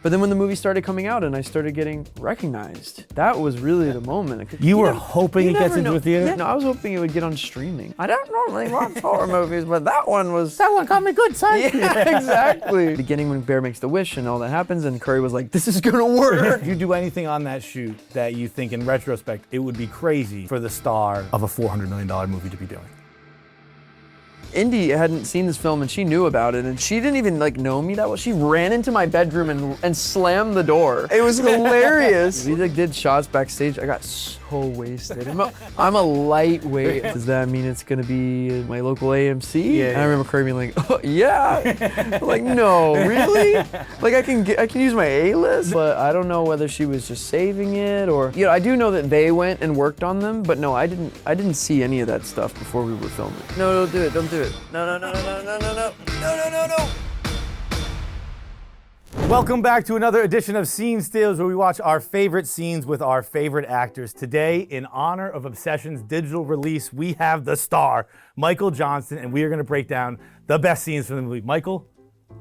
But then when the movie started coming out and I started getting recognized, that was really the moment. You were hoping it gets into a theater? Yeah, no, I was hoping it would get on streaming. I don't normally watch horror movies, but that one got me good, son. Yeah, exactly. Beginning when Bear makes the wish and all that happens, and Curry was like, this is gonna work. Did you do anything on that shoot that you think in retrospect it would be crazy for the star of a $400 million movie to be doing? Inde hadn't seen this film and she knew about it, and she didn't even know me that well. She ran into my bedroom and slammed the door. It was hilarious. We did shots backstage. I got so wasted. I'm a lightweight. Does that mean it's gonna be my local AMC? Yeah. And I remember Curry being like, oh, yeah. Like, no, really? Like I can use my A-list, but I don't know whether she was just saving it or, I do know that they went and worked on them, but no, I didn't see any of that stuff before we were filming. No, don't do it, don't do it. No. Welcome back to another edition of Scene Steals, where we watch our favorite scenes with our favorite actors. Today, in honor of Obsession's digital release, we have the star, Michael Johnston, and we are going to break down the best scenes from the movie. Michael,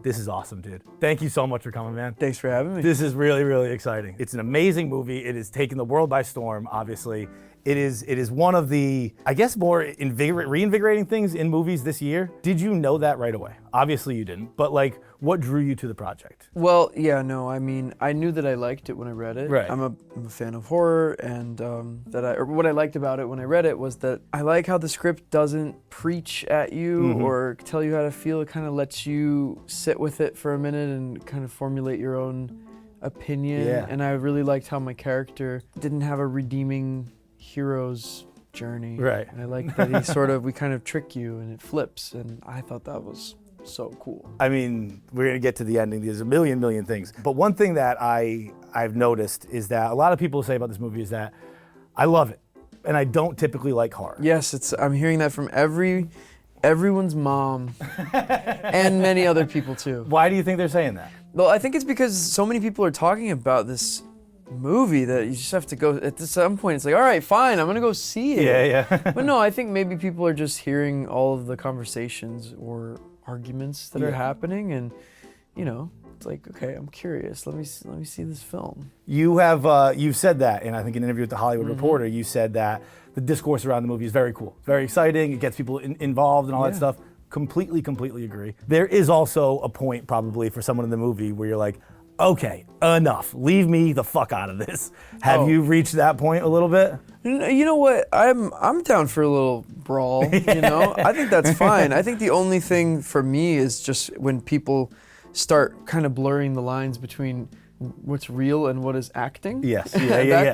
this is awesome, dude. Thank you so much for coming, man. Thanks for having me. This is really, really exciting. It's an amazing movie. It has taken the world by storm, obviously. It is one of the, I guess, more reinvigorating things in movies this year. Did you know that right away? Obviously you didn't, but what drew you to the project? Well, yeah, no, I mean, I knew that I liked it when I read it. Right. I'm a fan of horror, and what I liked about it when I read it was that I like how the script doesn't preach at you or tell you how to feel. It kind of lets you sit with it for a minute and kind of formulate your own opinion. Yeah. And I really liked how my character didn't have a redeeming hero's journey. Right. And I like that we kind of trick you and it flips, and I thought that was so cool. I mean, we're gonna get to the ending. There's a million things. But one thing that I've noticed is that a lot of people say about this movie is that I love it, and I don't typically like horror. Yes, I'm hearing that from everyone's mom and many other people too. Why do you think they're saying that? Well, I think it's because so many people are talking about this movie that you just have to go, at some point it's like, all right, fine, I'm gonna go see it. Yeah. But no, I think maybe people are just hearing all of the conversations or arguments that are happening, and it's like, okay, I'm curious, let me see this film. You've said that, and I think in an interview with the Hollywood Reporter, you said that the discourse around the movie is very cool, very exciting, it gets people involved and all that stuff. Completely agree. There is also a point probably for someone in the movie where you're like, okay, enough. Leave me the fuck out of this. Have you reached that point a little bit? You know what? I'm down for a little brawl. I think that's fine. I think the only thing for me is just when people start kind of blurring the lines between what's real and what is acting. Yes. That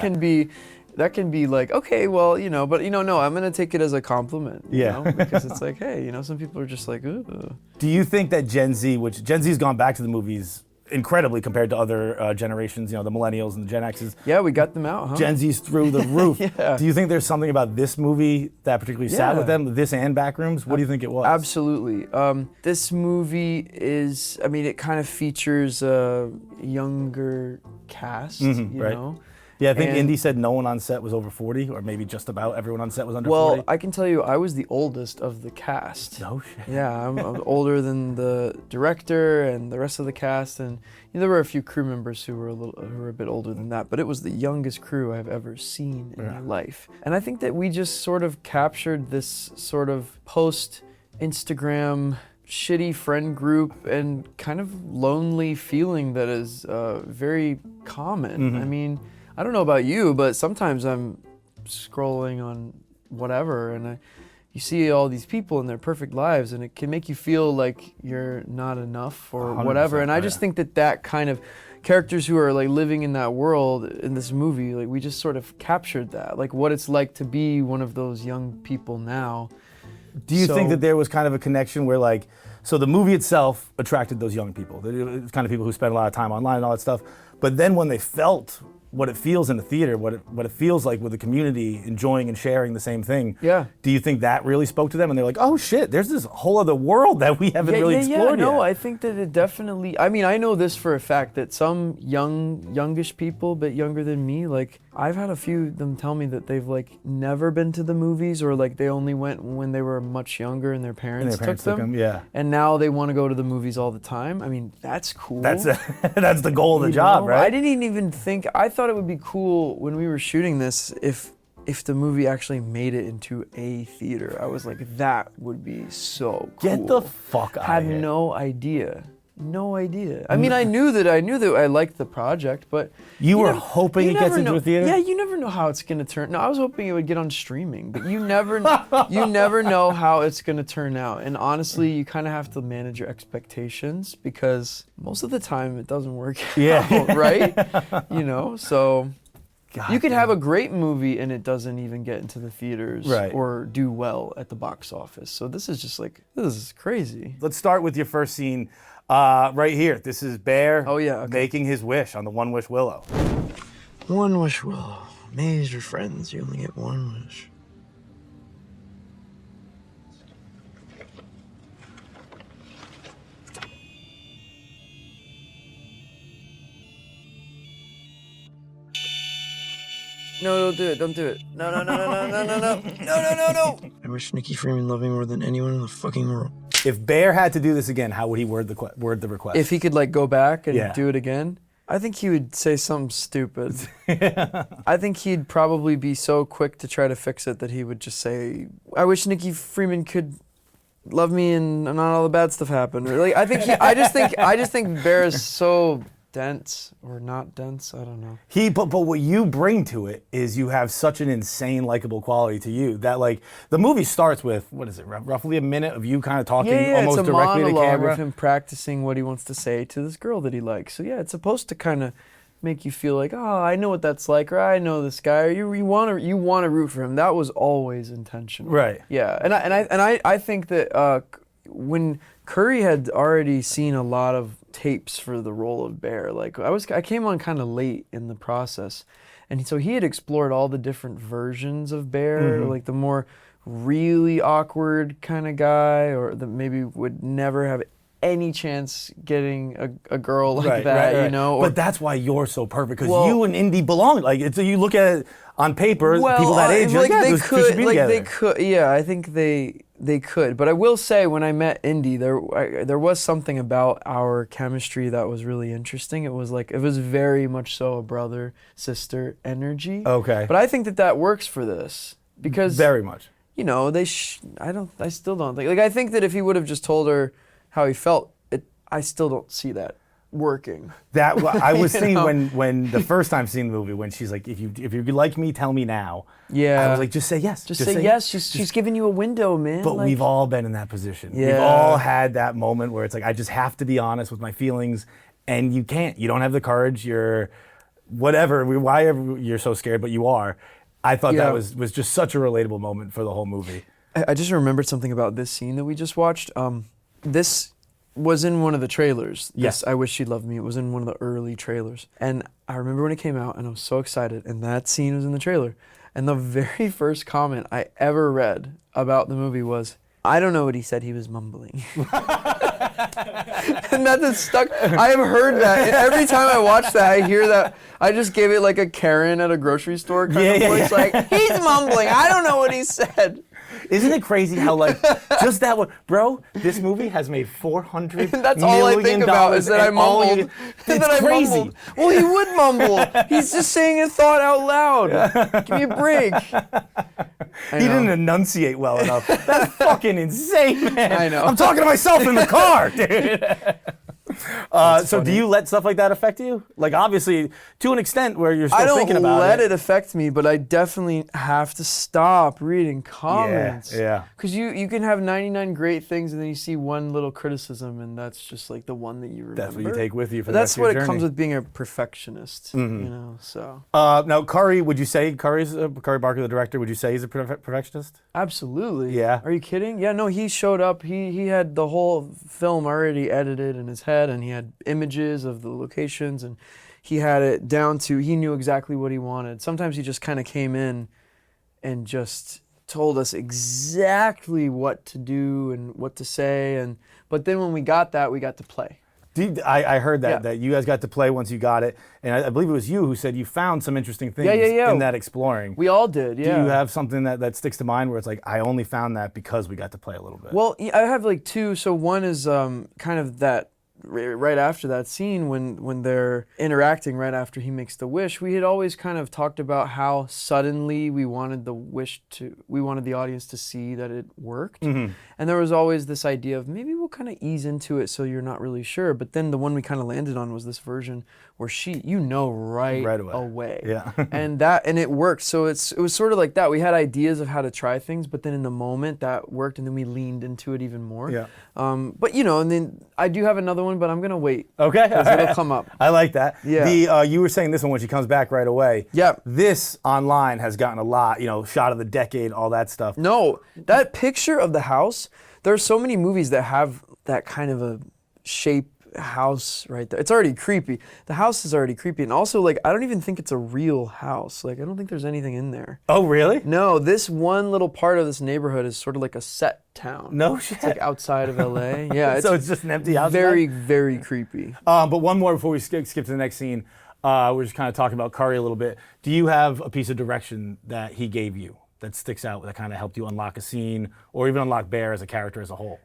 can be like, okay, well, but no, I'm gonna take it as a compliment. Because it's like, hey, some people are just like, ooh. Do you think that Gen Z's gone back to the movies incredibly compared to other generations, the millennials and the Gen X's? Yeah, we got them out, huh? Gen Z's through the roof. Yeah. Do you think there's something about this movie that particularly sat with them, this and Backrooms? What do you think it was? Absolutely. This movie is, it kind of features a younger cast, you know? Yeah, I think Inde said no one on set was over 40, or maybe just about everyone on set was under 40. Well, I can tell you, I was the oldest of the cast. No shit. Yeah, I'm older than the director and the rest of the cast, and there were a few crew members who were a bit older than that, but it was the youngest crew I've ever seen in my life. And I think that we just sort of captured this sort of post-Instagram shitty friend group and kind of lonely feeling that is very common. I don't know about you, but sometimes I'm scrolling on whatever and you see all these people in their perfect lives, and it can make you feel like you're not enough or whatever. And I just think that kind of characters who are living in that world in this movie, we just sort of captured that, what it's like to be one of those young people now. Do you think that there was kind of a connection where so the movie itself attracted those young people, the kind of people who spend a lot of time online and all that stuff, but then when they felt what it feels in the theater, what it feels like with the community enjoying and sharing the same thing. Yeah. Do you think that really spoke to them and they're like, oh shit, there's this whole other world that we haven't really explored yet? No, I think that it definitely, I mean, I know this for a fact that some youngish people, a bit younger than me, like I've had a few of them tell me that they've like never been to the movies, or like they only went when they were much younger and their parents, took them. Yeah. And now they want to go to the movies all the time. I mean, that's cool. That's the goal of the job, right? I didn't even think, I thought it would be cool when we were shooting this if the movie actually made it into a theater. I was like, that would be so cool. Get the fuck out of here. Had no idea. No idea. I mean, I knew that I liked the project, but you were hoping it gets into a theater? Yeah, you never know how it's gonna turn. No, I was hoping it would get on streaming, but you never know how it's gonna turn out. And honestly, you kind of have to manage your expectations because most of the time it doesn't work out, right? You know, so. God, you could have a great movie and it doesn't even get into the theaters or do well at the box office. So this is just like, this is crazy. Let's start with your first scene right here. This is Bear making his wish on the One Wish Willow. One wish, Willow. Maze your friends, you only get one wish. No, don't do it. Don't do it. No. I wish Nikki Freeman loved me more than anyone in the fucking world. If Bear had to do this again, how would he word the request? If he could like go back and do it again, I think he would say something stupid. I think he'd probably be so quick to try to fix it that he would just say, I wish Nikki Freeman could love me and not all the bad stuff happened. Or, like, I just think Bear is so dense or not dense, I don't know. But what you bring to it is you have such an insane likable quality to you that like the movie starts with, what is it, roughly a minute of you kind of talking almost directly to camera. It's a monologue of him practicing what he wants to say to this girl that he likes. So yeah, it's supposed to kind of make you feel like, oh, I know what that's like, or I know this guy, or you want to root for him. That was always intentional. Right. Yeah, and I think that when Curry had already seen a lot of tapes for the role of Bear. Like I came on kind of late in the process, and so he had explored all the different versions of Bear, like the more really awkward kind of guy, or that maybe would never have any chance getting a girl like that, you know. But that's why you're so perfect, because you and Inde belong. Like you look at it on paper, people that age, like they could. Yeah, I think they could. But I will say, when I met Inde, there was something about our chemistry that was really interesting. It was very much so a brother sister energy. Okay. But I think that works for this because very much. You know, I still don't think. Like I think that if he would have just told her how he felt, I still don't see that working. That I was thinking when the first time seeing the movie, when she's like, if you like me, tell me now. Yeah. I was like, just say yes. Just say yes. She's giving you a window, man. But we've all been in that position. Yeah. We've all had that moment where it's like, I just have to be honest with my feelings, and you can't. You don't have the courage. You're whatever. Why you're so scared, but you are. I thought that was just such a relatable moment for the whole movie. I just remembered something about this scene that we just watched. This was in one of the trailers. Yes, I Wish She Loved Me. It was in one of the early trailers. And I remember when it came out, and I was so excited, and that scene was in the trailer. And the very first comment I ever read about the movie was, I don't know what he said, he was mumbling. And that just stuck. I have heard that. And every time I watch that, I hear that. I just gave it like a Karen at a grocery store kind of voice. Like, he's mumbling. I don't know what he said. Isn't it crazy how like just that one, bro? This movie has made $400 That's all I think about is that I mumbled. It's crazy. Mumbled. Well, he would mumble. He's just saying a thought out loud. Give me a break. He didn't enunciate well enough. That's fucking insane, man. I know. I'm talking to myself in the car, dude. So do you let stuff like that affect you? Like obviously to an extent where you're still thinking about it. I don't let it affect me, but I definitely have to stop reading comments. Yeah. Because you can have 99 great things and then you see one little criticism and that's just like the one that you remember. That's what you take with you for the rest of your journey. That's what it comes with being a perfectionist, you know, so. Now Curry, would you say Curry Barker, the director, would you say he's a perfectionist? Absolutely. Yeah. Are you kidding? Yeah, no, he showed up. He had the whole film already edited in his head set, and he had images of the locations, and he had it down to, he knew exactly what he wanted. Sometimes he just kind of came in and just told us exactly what to do and what to say, but then when we got that, we got to play. I heard that, Yeah. that you guys got to play once you got it, and I believe it was you who said you found some interesting things Yeah. in that exploring. We all did, yeah. Do you have something that sticks to mind where it's like, I only found that because we got to play a little bit? Well, I have like two. So one is kind of that right after that scene when they're interacting right after he makes the wish. We had always kind of talked about how suddenly we wanted the audience to see that it worked. Mm-hmm. And there was always this idea of maybe we'll kind of ease into it so you're not really sure. But then the one we kind of landed on was this version where right away. Yeah. and it worked. So it was sort of like that. We had ideas of how to try things, but then in the moment that worked, and then we leaned into it even more. Yeah. But and then I do have another one, but I'm gonna wait. Okay. Because it'll come up. I like that. Yeah. You were saying this one when she comes back right away. Yeah. This online has gotten a lot, shot of the decade, all that stuff. No, that picture of the house, there are so many movies that have that kind of a shape house right there. It's already creepy. The house is already creepy. And also, like, I don't even think it's a real house. Like, I don't think there's anything in there. Oh, really? No, this one little part of this neighborhood is sort of like a set town. No shit. It's like outside of LA. Yeah. So it's just an empty house? Very, very creepy. But one more before we skip to the next scene. We're just kind of talking about Curry a little bit. Do you have a piece of direction that he gave you that sticks out, that kind of helped you unlock a scene, or even unlock Bear as a character as a whole?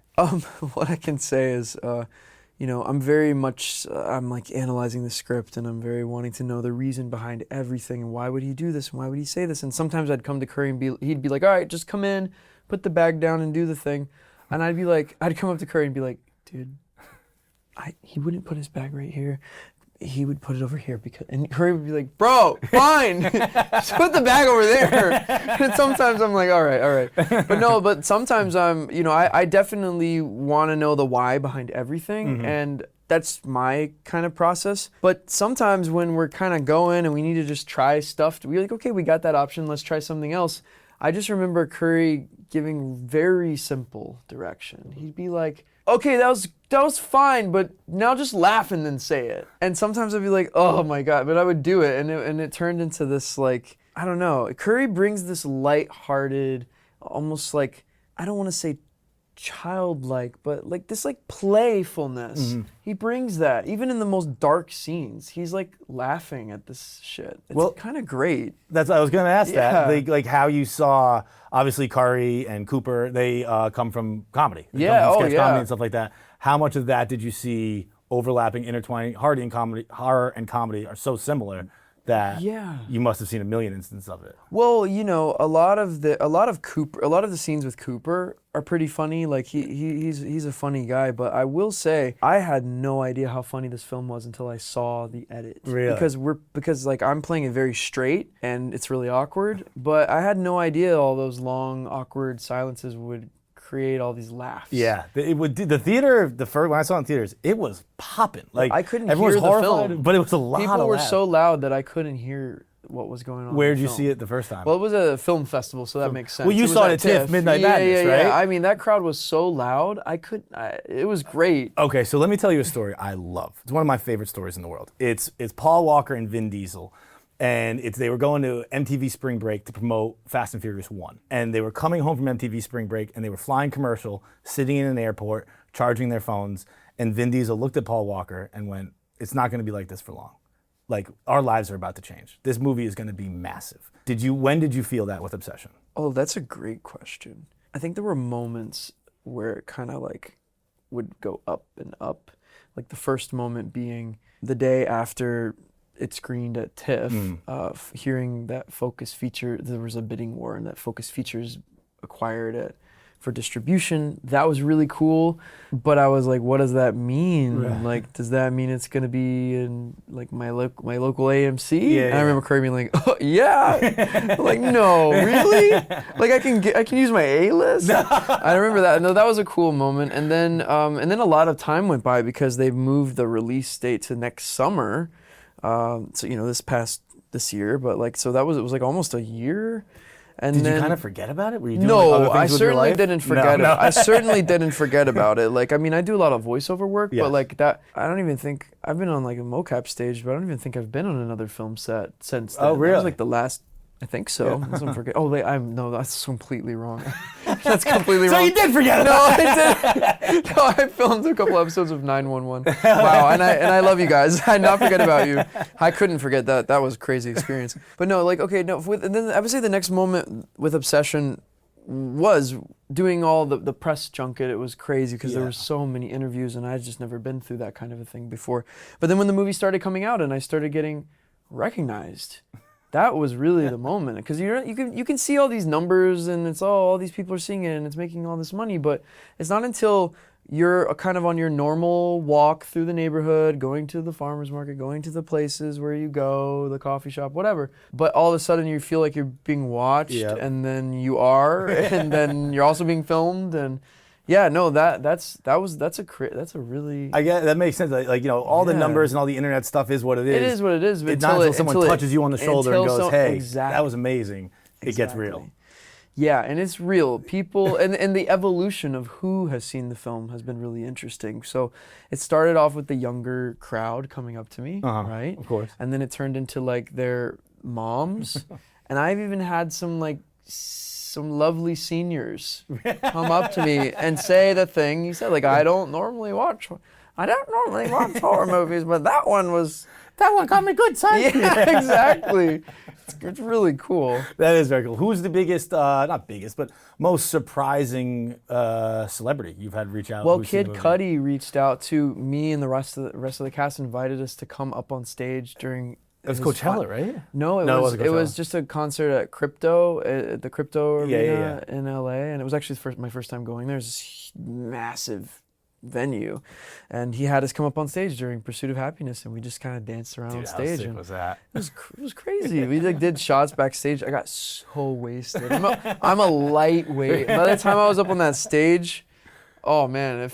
What I can say is, I'm very much, I'm like analyzing the script, and I'm very wanting to know the reason behind everything, and why would he do this, and why would he say this? And sometimes I'd come to Curry and he'd be like, all right, just come in, put the bag down and do the thing. And I'd come up to Curry and be like, dude, he wouldn't put his bag right here. He would put it over here and Curry would be like, bro, fine, just put the bag over there. And sometimes I'm like, all right. But sometimes I definitely want to know the why behind everything. Mm-hmm. And that's my kind of process. But sometimes when we're kind of going and we need to just try stuff, we're like, okay, we got that option, let's try something else. I just remember Curry giving very simple direction. He'd be like, okay, that was fine, but now just laugh and then say it. And sometimes I'd be like, oh my God, but I would do it. And it turned into this, like, I don't know. Curry brings this lighthearted, almost like, I don't want to say childlike, but like this like playfulness. Mm-hmm. He brings that even in the most dark scenes. He's like laughing at this shit. It's kind of great. That's I was going to ask that. Like how you saw obviously Curry and Cooper. They come from comedy. They come from sketch comedy and stuff like that. How much of that did you see overlapping, intertwining? Horror and comedy are so similar that you must have seen a million instances of it. Well, a lot of the scenes with Cooper are pretty funny. Like he's a funny guy, but I will say I had no idea how funny this film was until I saw the edit. Really? Because like I'm playing it very straight and it's really awkward, but I had no idea all those long awkward silences would create all these laughs. Yeah, the theater. When I saw it in theaters, it was popping. Like I couldn't hear the horrified, film, but it was a lot. People of were laughs. so loud that I couldn't hear what was going on. Where did you see it the first time? Well, it was a film festival, so that makes sense. Well, you saw it at TIFF, Midnight Madness, right? Yeah. I mean, that crowd was so loud. It was great. Okay, so let me tell you a story I love. It's one of my favorite stories in the world. It's Paul Walker and Vin Diesel. And they were going to MTV Spring Break to promote Fast and Furious 1. And they were coming home from MTV Spring Break, and they were flying commercial, sitting in an airport, charging their phones. And Vin Diesel looked at Paul Walker and went, it's not going to be like this for long. Like, our lives are about to change. This movie is going to be massive. When did you feel that with Obsession? Oh, that's a great question. I think there were moments where it kind of like would go up and up. Like the first moment being the day after it screened at TIFF, hearing that Focus Feature, there was a bidding war and that Focus Features acquired it for distribution. That was really cool, but I was like, what does that mean? Right. Like, does that mean it's gonna be in like my local AMC? Yeah, and I remember Curry being like, oh yeah, like no, really? Like I can use my A-list? I remember that. No, that was a cool moment. And then a lot of time went by because they moved the release date to next summer. So this year, but like, so it was like almost a year. And Did then, you kind of forget about it? Were you doing like, other no, things I with your certainly life? didn't forget No. it. I certainly didn't forget about it. Like, I mean, I do a lot of voiceover work, Yes. but like that, I don't even think, I've been on like a mocap stage, but I don't even think I've been on another film set since then. Oh, really? That was like the last, I think so. Yeah. Unless I'm forget. Oh, wait, no, that's completely wrong. That's completely So wrong. you did forget No, about it. I didn't. No, I filmed a couple episodes of 911. Wow, and I love you guys. I did not forget about you. I couldn't forget that. That was a crazy experience. But no, like, okay, no. And then I would say the next moment with Obsession was doing all the press junket. It was crazy because there were so many interviews, and I'd just never been through that kind of a thing before. But then when the movie started coming out and I started getting recognized, that was really the moment, because you can see all these numbers and it's all these people are seeing it and it's making all this money, but it's not until you're kind of on your normal walk through the neighborhood, going to the farmer's market, going to the places where you go, the coffee shop, whatever, but all of a sudden you feel like you're being watched, and then you are, and then you're also being filmed, and yeah, no, that's a really. I get that makes sense. Like you know, all the numbers and all the internet stuff is what it is. It is what it is. But It's not until someone touches you on the shoulder and goes, "Hey, exactly. that was amazing." It gets real. Yeah, and it's real. People and the evolution of who has seen the film has been really interesting. So it started off with the younger crowd coming up to me, right? Of course. And then it turned into like their moms, and I've even had some lovely seniors come up to me and say the thing you said. Like, I don't normally watch horror movies, but that one got me good, son. Yeah, exactly. It's really cool. That is very cool. Who's the biggest, not biggest, but most surprising celebrity you've had reach out? Well, Kid Cudi reached out to me, and the rest of the cast invited us to come up on stage during. It was Coachella, right? No, it was just a concert at the Crypto Arena in LA, and it was actually my first time going there. It was this massive venue, and he had us come up on stage during Pursuit of Happiness, and we just kind of danced around on stage. How sick was that? It was crazy. We like did shots backstage. I got so wasted. I'm a lightweight. By the time I was up on that stage, oh man, it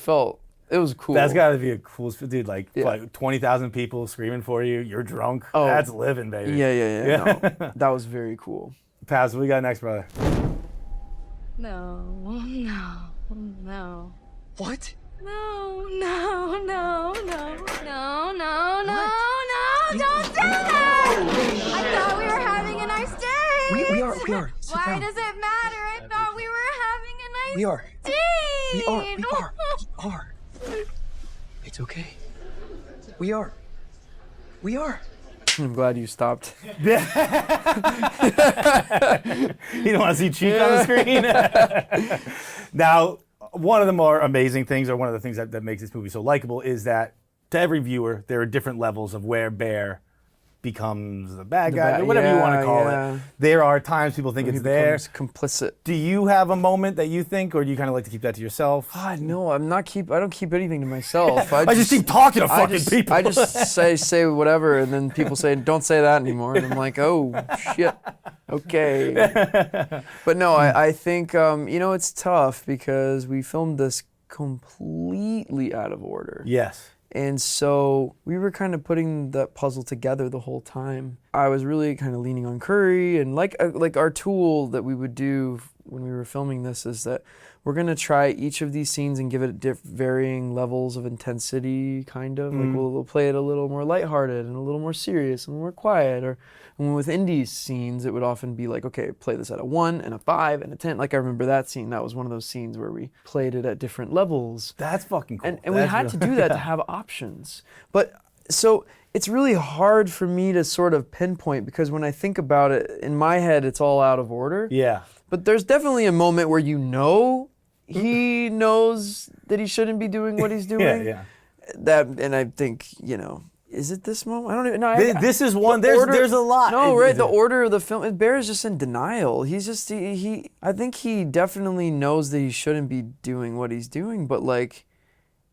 was cool. That's got to be a cool, dude. Like 20,000 people screaming for you. You're drunk. Oh, that's living, baby. Yeah. No, that was very cool. Paz, what we got next, brother? No. What? No, don't do that! I thought we were having a nice day. We are. Sit Why down. does it matter? I thought we were having a nice We are. date. We are. It's okay. We are. I'm glad you stopped. You don't want to see cheek on the screen? Now, one of the more amazing things, or one of the things that makes this movie so likable, is that to every viewer, there are different levels of where Bear becomes the bad guy, or whatever you want to call it. There are times people think it's there. Complicit. Do you have a moment that you think, or do you kind of like to keep that to yourself? No, I don't keep anything to myself. I just keep talking to fucking people. I just say whatever, and then people say, don't say that anymore. And I'm like, oh, shit. Okay. But no, I think, it's tough because we filmed this completely out of order. Yes. And so we were kind of putting that puzzle together the whole time. I was really kind of leaning on Curry, and like our tool that we would do when we were filming this is that we're gonna try each of these scenes and give it varying levels of intensity, kind of. Like we'll play it a little more lighthearted and a little more serious and more quiet. Or when with Inde's scenes, it would often be like, okay, play this at a 1 and a 5 and a 10. Like I remember that scene. That was one of those scenes where we played it at different levels. That's fucking cool. And we had to do that to have options. But so it's really hard for me to sort of pinpoint, because when I think about it, in my head, it's all out of order. Yeah. But there's definitely a moment where he knows that he shouldn't be doing what he's doing. Yeah. And I think, is it this moment? I don't even know. This is one. There's a lot. No, right. The order of the film. Bear is just in denial. He's just I think he definitely knows that he shouldn't be doing what he's doing, but like,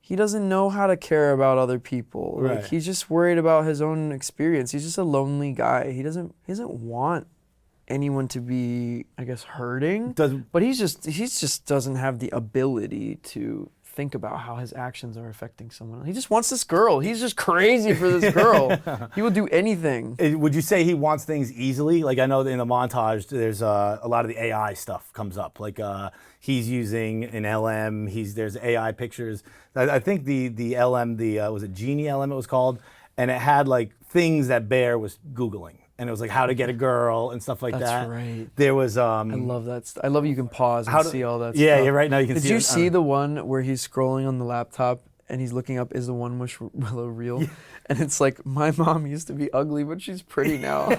he doesn't know how to care about other people. Right. Like, he's just worried about his own experience. He's just a lonely guy. He doesn't want anyone to be, I guess, hurting. But he just doesn't have the ability to think about how his actions are affecting someone. He just wants this girl. He's just crazy for this girl. He will do anything. Would you say he wants things easily? Like, I know that in the montage, there's a lot of the AI stuff comes up. Like, he's using an LM. There's AI pictures. I think the LM, was it Genie LM it was called? And it had like things that Bear was Googling. And it was like how to get a girl and stuff like that. That's right. There was I love that. I love you can pause and see all that stuff. Yeah, right now you can Did see you see the one where he's scrolling on the laptop and he's looking up, is the one wish Willow real? Yeah. And it's like, my mom used to be ugly, but she's pretty now.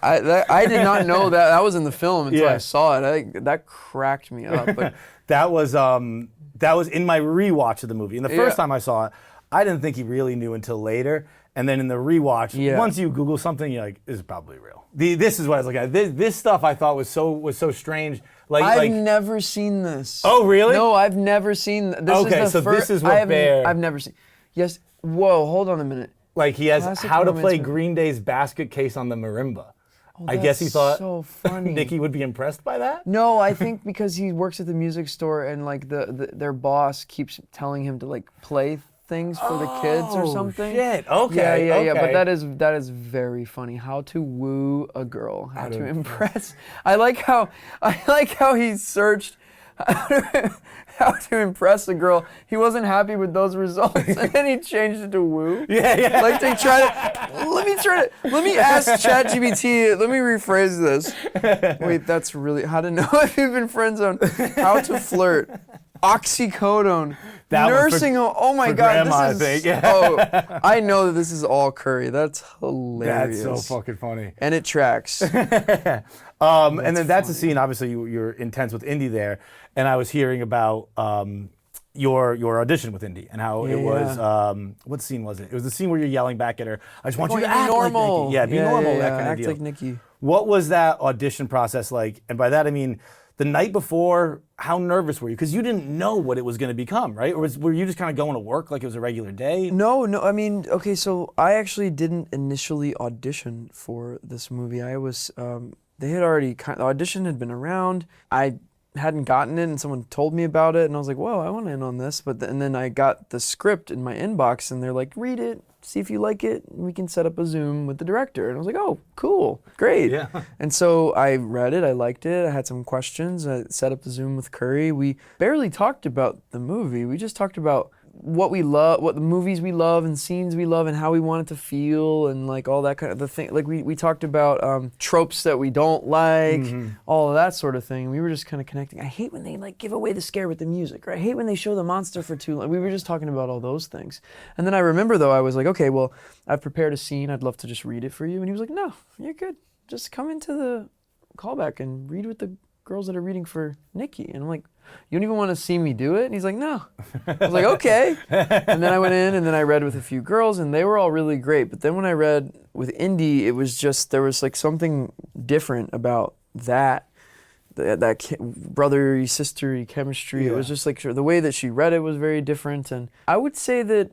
I did not know that was in the film until I saw it. That cracked me up. But that was in my rewatch of the movie. And the first time I saw it, I didn't think he really knew until later. And then in the rewatch, once you Google something, you're like, this is probably real. This is what I was looking at. This stuff I thought was so strange. I've never seen this. Oh, really? No, I've never seen this. This is what Bear... I've never seen. Yes. Whoa, hold on a minute. Like, he has how to play Green Day's basket case on the marimba. Oh, I guess he thought so funny. Nikki would be impressed by that? No, I think because he works at the music store and like their boss keeps telling him to like play things for the kids or something. Shit. Okay. Yeah. But that is very funny. How to woo a girl, how to impress. I like how he searched how to impress a girl. He wasn't happy with those results, and then he changed it to woo. Yeah. Like they let me ask ChatGPT. Let me rephrase this. Wait, that's really how to know if you've been friend zoned. How to flirt. Oxycodone. Nursing home. Oh my God, grandma, this is. I know that this is all Curry. That's hilarious. That's so fucking funny. And it tracks. And then that's a scene. Obviously, you're intense with Inde there, and I was hearing about your audition with Inde and how it was. What scene was it? It was the scene where you're yelling back at her. I just want you to act normal. like Nikki. Yeah, be normal. That kind of deal. Act like Nikki. What was that audition process like? And by that I mean, the night before, how nervous were you? Because you didn't know what it was going to become, right? Or were you just kind of going to work like it was a regular day? No. I mean, okay, so I actually didn't initially audition for this movie. I was, they had already, the audition had been around. I hadn't gotten it, and someone told me about it, and I was like, whoa, I want in on this. And then I got the script in my inbox, and they're like, read it, see if you like it, and we can set up a Zoom with the director. And I was like, oh, cool, great. Yeah. And so I read it, I liked it, I had some questions, I set up the Zoom with Curry. We barely talked about the movie, we just talked about what we love, what the movies we love and scenes we love and how we want it to feel and like all that kind of the thing. Like we talked about tropes that we don't like, all of that sort of thing. We were just kind of connecting. I hate when they like give away the scare with the music, or I hate when they show the monster for too long. We were just talking about all those things. And then I remember though, I was like, okay, well, I've prepared a scene. I'd love to just read it for you. And he was like, no, you're good. Just come into the callback and read with the girls that are reading for Nikki. And I'm like, you don't even want to see me do it? And he's like, no. I was like, okay. And then I went in and then I read with a few girls and they were all really great. But then when I read with Inde, it was just, there was like something different about that brother-y, sister-y chemistry. Yeah. It was just like the way that she read it was very different. And I would say that,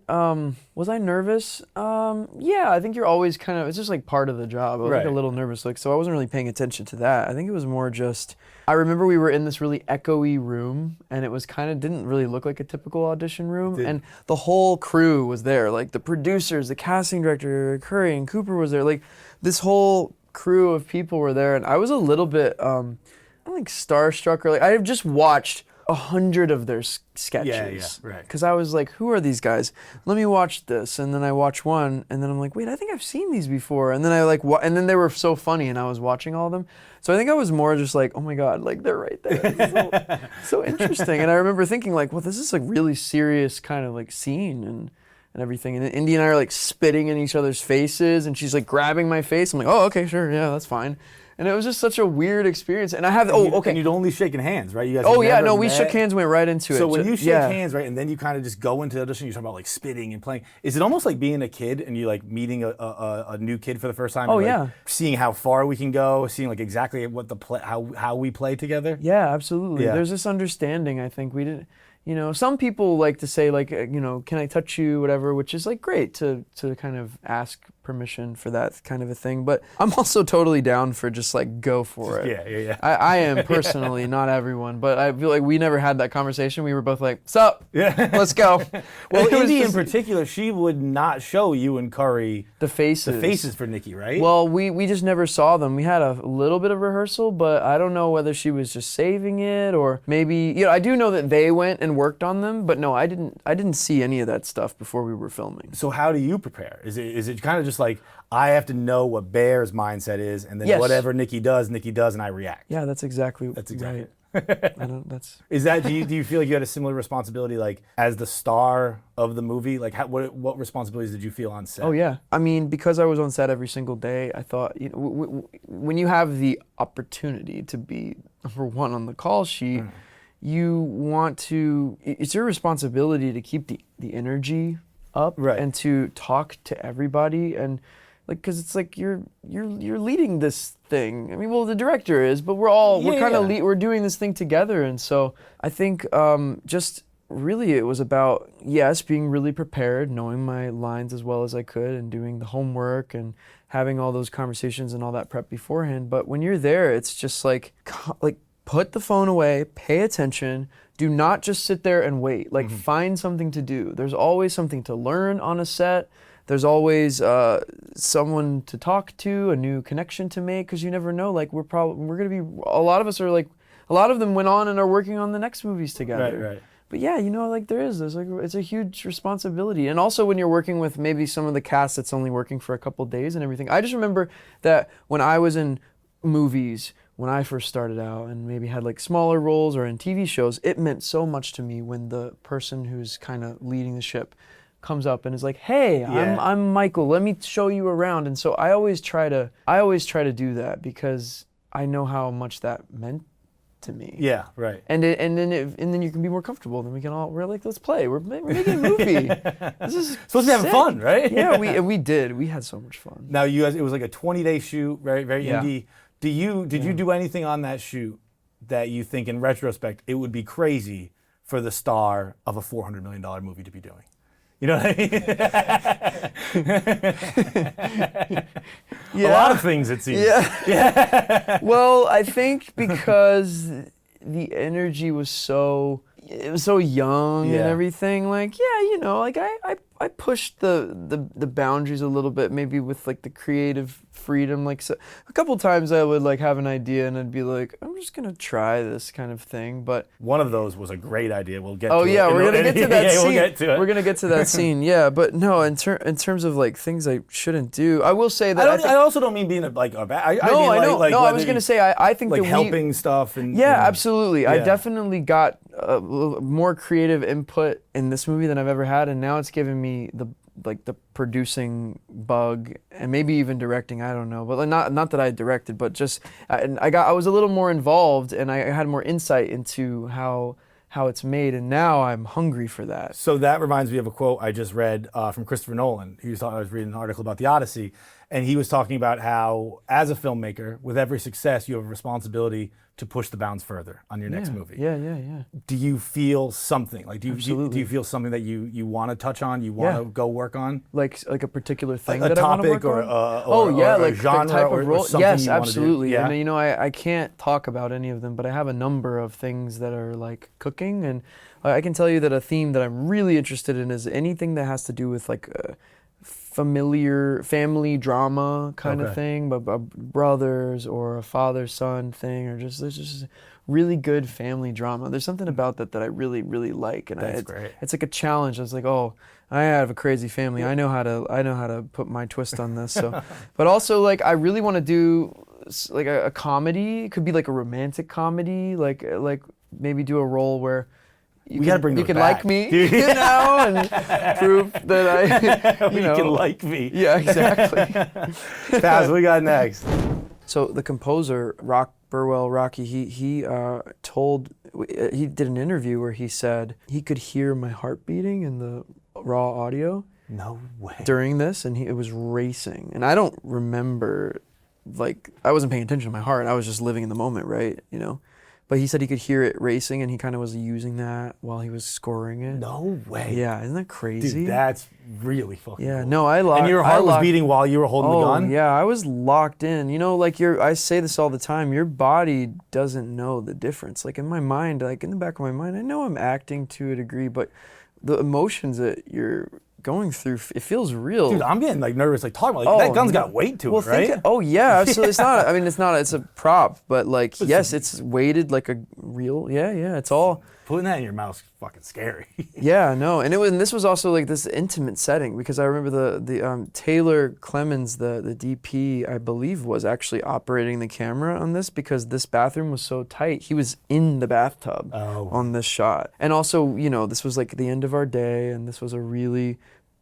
was I nervous? Yeah, I think you're always kind of, it's just like part of the job. I was like a little nervous, so I wasn't really paying attention to that. I think it was more just, I remember we were in this really echoey room and it was kind of, didn't really look like a typical audition room. And the whole crew was there, like the producers, the casting director, Curry and Cooper was there. Like this whole crew of people were there and I was a little bit, I think starstruck, or like I have just watched 100 of their sketches. Yeah, right. Because I was like, who are these guys? Let me watch this, and then I watch one, and then I'm like, wait, I think I've seen these before. And then I like, and then they were so funny, and I was watching all of them. So I think I was more just like, oh my god, like they're right there. So interesting. And I remember thinking like, well, this is like really serious kind of like scene and everything. And then Inde and I are like spitting in each other's faces, and she's like grabbing my face. I'm like, oh, okay, sure, yeah, that's fine. And it was just such a weird experience. And I have, And you'd only shaken hands, right? You guys we shook hands and went right into it. So when you shake hands, right, and then you kind of just go into the audition, you're talking about like spitting and playing. Is it almost like being a kid and you like meeting a new kid for the first time? Oh, and, yeah. Like, seeing how far we can go, seeing like exactly what how we play together? Yeah, absolutely. Yeah. There's this understanding, I think. We didn't, some people like to say like, can I touch you, whatever, which is like great to kind of ask permission for that kind of a thing. But I'm also totally down for just like go for it. Yeah. I am personally, not everyone, but I feel like we never had that conversation. We were both like, "Sup? Yeah. Let's go." Well, It was Inde in just particular, she would not show you and Curry the faces. for Nikki, right? Well, we just never saw them. We had a little bit of rehearsal, but I don't know whether she was just saving it or maybe, I do know that they went and worked on them, but no, I didn't see any of that stuff before we were filming. So how do you prepare? Is it kind of just like, I have to know what Bear's mindset is, and then Yes. whatever Nikki does, and I react? Yeah, that's exactly exactly right. I don't, that's Is that, do you feel like you had a similar responsibility, like as the star of the movie? Like what responsibilities did you feel on set? Oh yeah. I mean, because I was on set every single day, I thought, when you have the opportunity to be number one on the call sheet, you want to, it's your responsibility to keep the energy up Right. and to talk to everybody, and like, cause it's like you're leading this thing. I mean, well, the director is, but we're doing this thing together. And so I think just really it was about, yes, being really prepared, knowing my lines as well as I could, and doing the homework and having all those conversations and all that prep beforehand. But when you're there, it's just like put the phone away, pay attention, do not just sit there and wait. Like, find something to do. There's always something to learn on a set. There's always someone to talk to, a new connection to make, because you never know. Like, we're gonna be, a lot of us are like, a lot of them went on and are working on the next movies together. Right. But yeah, like there's like, it's a huge responsibility. And also when you're working with maybe some of the cast that's only working for a couple days and everything. I just remember that when I was in movies, when I first started out and maybe had like smaller roles or in TV shows, it meant so much to me when the person who's kind of leading the ship comes up and is like, "Hey, I'm Michael. Let me show you around." And so I always try to do that because I know how much that meant to me. Yeah, right. And then you can be more comfortable. Then we're like, let's play. We're making a movie. This is Supposed to have sick. fun, right? Yeah, we did. We had so much fun. Now you guys, it was like a 20-day shoot, very Yeah. indie. Did you do anything on that shoot that you think in retrospect it would be crazy for the star of a $400 million movie to be doing? You know what I mean? A lot of things, it seems. Yeah. Well, I think because the energy was so young and everything. Like, like I pushed the boundaries a little bit, maybe with like the creative freedom. Like, so a couple times I would like have an idea and I'd be like, I'm just gonna try this kind of thing. But one of those was a great idea. We'll get to it. Oh yeah, we're gonna get to that scene. We'll get to it. We're gonna get to that scene. Yeah, but no, in terms of like things I shouldn't do, I will say that I also don't mean being a bad. I mean, I know. Like, no, I was gonna say I think like that helping stuff and absolutely. I Yeah. definitely got more creative input in this movie than I've ever had, and now it's given me the producing bug and maybe even directing. I don't know, but not that I directed, but just I was a little more involved and I had more insight into how it's made, and now I'm hungry for that. So that reminds me of a quote I just read from Christopher Nolan. I was reading an article about the Odyssey, and he was talking about how, as a filmmaker, with every success, you have a responsibility to push the bounds further on your next movie. Yeah. Do you feel something? Like, do Absolutely. you feel something that you want to touch on, you want to go work on? Like a particular thing A that I want to work topic on? or like a genre the type or of role. something Yes, you wanna do? absolutely. Yeah. And I can't talk about any of them, but I have a number of things that are like cooking, and I can tell you that a theme that I'm really interested in is anything that has to do with like family drama kind of thing, but brothers or a father-son thing, or there's just really good family drama. There's something about that I really, really like, and That's great. It's like a challenge. I was like, oh, I have a crazy family. I know how to put my twist on this. So, but also like I really want to do like a comedy. It could be like a romantic comedy, like maybe do a role where you can like me, and prove that I, You can like me. Yeah, exactly. Paz, what we got next? So the composer, Rocky, he did an interview where he said he could hear my heart beating in the raw audio. No way. During this, and it was racing. And I don't remember, like, I wasn't paying attention to my heart. I was just living in the moment, right? but he said he could hear it racing, and he kind of was using that while he was scoring it. No way. Yeah, isn't that crazy? Dude, that's really fucking yeah, cool. no, I locked. And your heart was beating while you were holding the gun? Yeah, I was locked in. You know, like I say this all the time, your body doesn't know the difference. Like in my mind, like in the back of my mind, I know I'm acting to a degree, but the emotions that you're going through, it feels real. Dude, I'm getting like nervous like talking about that gun's got weight to it, right? It's not, I mean, it's a prop, but like, yes, it's weighted like a real, it's all. Putting that in your mouth's fucking scary. Yeah, no, and this was also like this intimate setting, because I remember the Taylor Clemens, the DP, I believe, was actually operating the camera on this, because this bathroom was so tight. He was in the bathtub on this shot. And also, you know, this was like the end of our day, and this was a really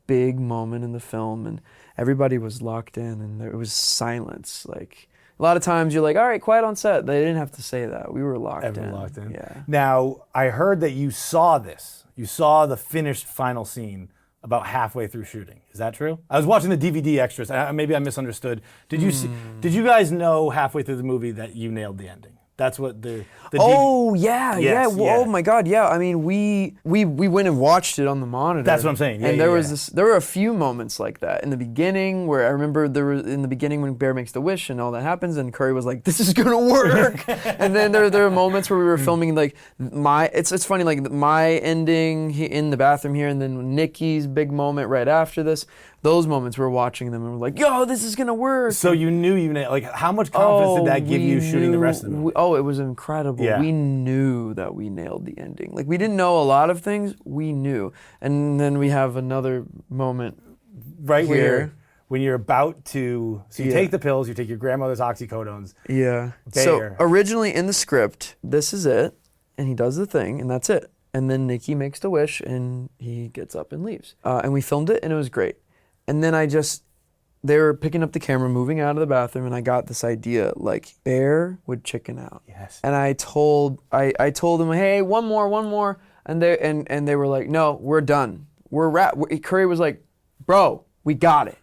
big moment in the film, and everybody was locked in, and there was silence. Like, a lot of times you're like, all right, quiet on set. They didn't have to say that. We were locked in. Locked in. Yeah. Now, I heard that you saw this. You saw the finished final scene about halfway through shooting. Is that true? I was watching the DVD extras. Maybe I misunderstood. Did you see? Did you guys know halfway through the movie that you nailed the ending? That's what the Oh Yes, yeah. yeah. Oh my God, yeah. I mean, we went and watched it on the monitor. That's what I'm saying. Yeah, and there was there were a few moments like that in the beginning, where I remember there was in the beginning when Bear makes the wish and all that happens, and Curry was like, "This is gonna work." And then there were moments where we were filming like it's funny, like my ending in the bathroom here, and then Nikki's big moment right after this. Those moments we're watching them and we're like, "Yo, this is gonna work." So you knew you nailed. Like, how much confidence did that give you shooting the rest of the movie? It was incredible. Yeah. We knew that we nailed the ending. Like, we didn't know a lot of things. We knew. And then we have another moment right here. When you're about to, so you take the pills, you take your grandmother's oxycodones. Yeah. Bear. So originally in the script, this is it, and he does the thing, and that's it. And then Nikki makes the wish, and he gets up and leaves. And we filmed it, and it was great. And then they were picking up the camera, moving out of the bathroom, and I got this idea, like, Bear would chicken out. Yes. And I told them, hey, one more, and they were like, no, we're done. Curry was like, bro, we got it.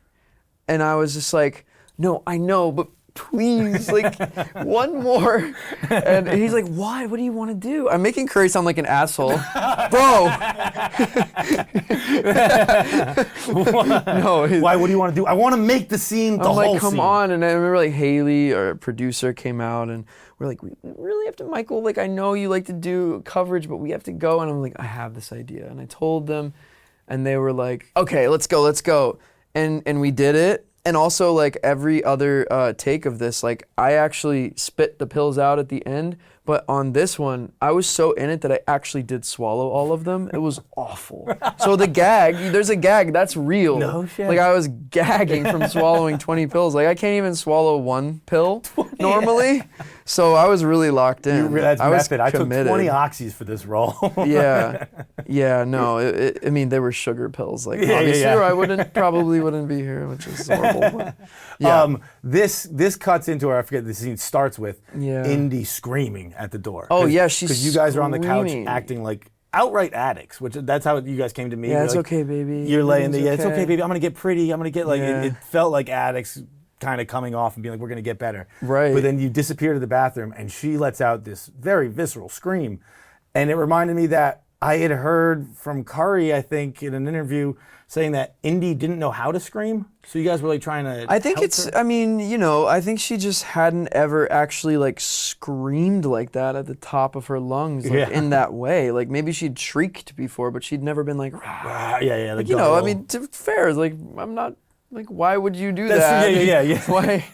And I was just like, no, I know, but please, like, one more. And he's like, why? What do you want to do? I'm making Curry sound like an asshole. Bro. No. Why? What do you want to do? I want to make the scene the whole scene. I'm like, come on. And I remember, like, Haley, our producer, came out, and we're like, we really have to, Michael, like, I know you like to do coverage, but we have to go. And I'm like, I have this idea. And I told them, and they were like, okay, let's go. And we did it. And also, like, every other take of this, like, I actually spit the pills out at the end, but on this one, I was so in it that I actually did swallow all of them. It was awful. So the gag, there's a gag, that's real. No shit. Like, I was gagging from swallowing 20 pills. Like, I can't even swallow one pill normally. So I was really locked in. That's I was method. I took committed. 20 oxys for this role. Yeah, no, I mean, they were sugar pills, like, obviously, or I probably wouldn't be here, which is horrible. Yeah. This cuts into, I forget, the scene starts with Inde screaming at the door. Oh, yeah, she's because you guys are on the couch screaming. acting like outright addicts, which that's how you guys came to me. Yeah, You're it's like, okay, baby. You're laying there, Everything's it's okay, baby, I'm going to get pretty, I'm going to get, like, Yeah. it felt like addicts kind of coming off and being like, we're going to get better. Right. But then you disappear to the bathroom, and she lets out this very visceral scream. And it reminded me that I had heard from Curry, I think, in an interview, saying that Inde didn't know how to scream. So you guys were like trying to I think help it's, her? I mean, you know, I think she just hadn't ever actually, like, screamed like that at the top of her lungs, like, in that way. Like, maybe she'd shrieked before, but she'd never been like, rah. Yeah. Like, you know, I mean, to be fair, like, I'm not, like, why would you do That's- that? yeah. Why?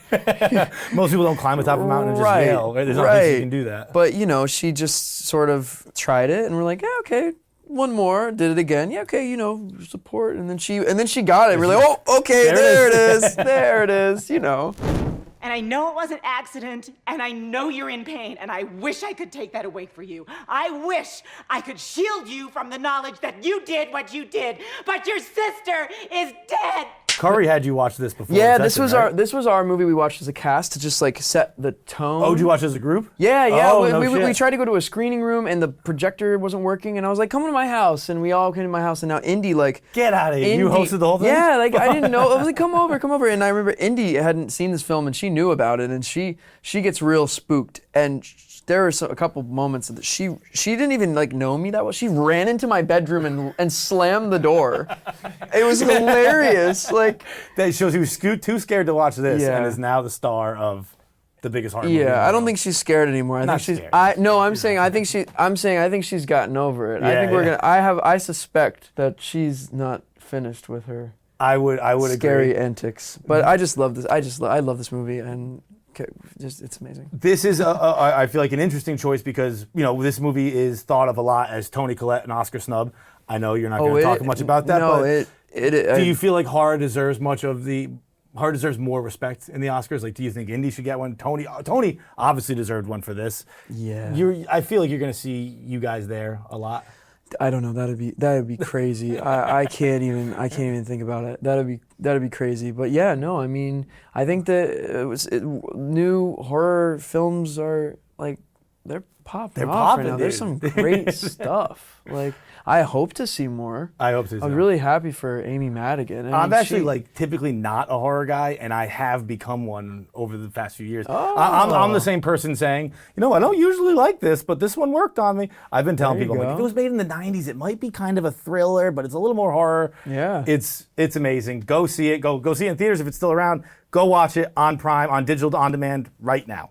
Most people don't climb the top of a mountain and just Right, yell. Right? There's not things you can do that. But, you know, she just sort of tried it, and we're like, yeah, okay, one more, did it again. Yeah, okay, you know, support. And then she got it. We're like, oh, okay, there it is. There it is, you know. And I know it was an accident, and I know you're in pain, and I wish I could take that away for you. I wish I could shield you from the knowledge that you did what you did, but your sister is dead. Curry had you watch this before. Yeah, the this session, was right? this was our movie we watched as a cast to just like set the tone. Oh, did you watch it as a group? Yeah, yeah. Oh, we, no we, we shit. tried to go to a screening room and the projector wasn't working, and I was like, "Come to my house," and we all came to my house. And now Indy like Get out of here. You Indy- hosted the whole thing? Yeah, like I didn't know. I was like, "Come over," and I remember Indy hadn't seen this film and she knew about it, and she gets real spooked, and there were a couple moments that she didn't even like know me that well. She ran into my bedroom and slammed the door. It was hilarious. Like, That shows he was too scared to watch this Yeah. and is now the star of the biggest horror movie. yeah, I don't think she's scared anymore. I Not think she's. scared. I'm saying I think she's gotten over it. I Yeah, think we're yeah. I suspect that she's not finished with her I would scary agree. antics. But I just love this. I love this movie, and just it's amazing. This is, I feel like, an interesting choice because, you know, this movie is thought of a lot as Toni Collette and Oscar snub. I know you're not going to talk much about that, no, but do you feel like horror deserves horror deserves more respect in the Oscars? Like, do you think Indy should get one? Tony obviously deserved one for this. Yeah. I feel like you're going to see you guys there a lot. I don't know. That'd be crazy. I can't even think about it. That'd be crazy. But yeah, no. I mean, I think that new horror films are like they're popping They're off popping, right now. There's some dude. great stuff. Like I hope to see more. I hope so. I'm really happy for Amy Madigan. I I'm mean, actually she- like typically not a horror guy, and I have become one over the past few years. I'm the same person saying, you know, I don't usually like this, but this one worked on me. I've been telling There you people, like, go. if it was made in the 90s, it might be kind of a thriller, but it's a little more horror. Yeah. It's amazing. Go see it. Go see it in theaters if it's still around. Go watch it on Prime, on digital on demand right now.